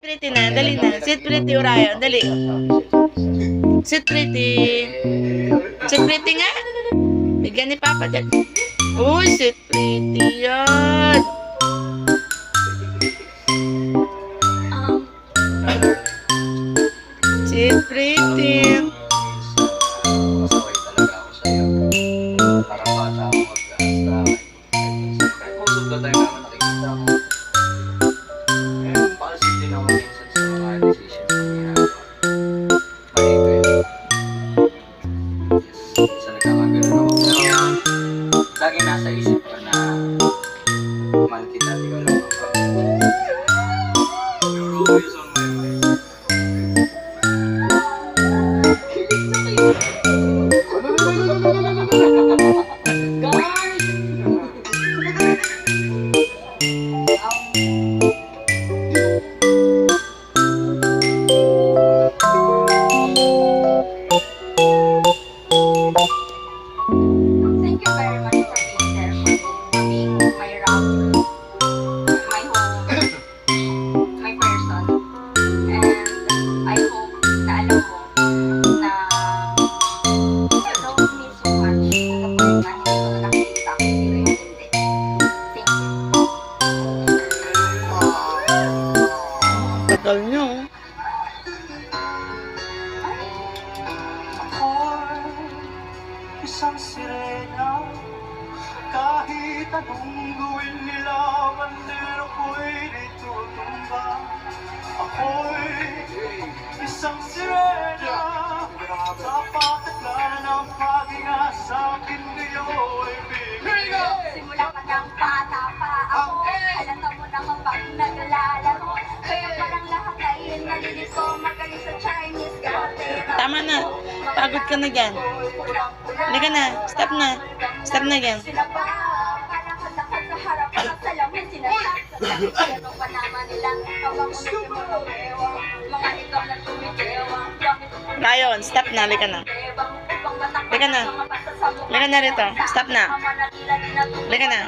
Pretty na, dali na. Sit pretty, Orion, dali. Sit pretty. Sit pretty nga. Bigyan ni Papa dyan. Uy, sit pretty yan. Sit pretty. Parang bata ako mag-astra. Kahit most of the time naman nakikita ko. Impulsive din ako minsan sa mga decisions na ginagawa. Mali ko yun. Minsan nagkakagano'n ako. Pero lagi nasa isip ko na mahal kita, di ko lang ako. You're always on my mind. Thank you very much for being there for me, for being my rock, my home, my person. And I hope na alam mo na you don't mean so much to the point na hindi ko na nakikita kung sino yung hindi. Thank you. Tagal nyo. Isang sirena, kahit anong gawin nila, bandera ko'y dito tumba. Ako'y isang sirena, sa pataglan ng pag-inga sa akin ngayon ay bigay. Simula pa ng bata pa ako, halata mo naman pag naglalaro. Kaya parang lahat ay nalilito, magaling sa Chinese karate. Tama na. Pagod ka na dyan. Halika na. Stop na. Stop na dyan. Sila ba, parang kadakad sa harap ng salamin, sinasaksak. Pero pa naman nila, habang ulit yung mga bewang, mga ikaw na tumigewang. Lion, stop na. Halika na. Halika na. Halika na rito. Stop na. Halika na.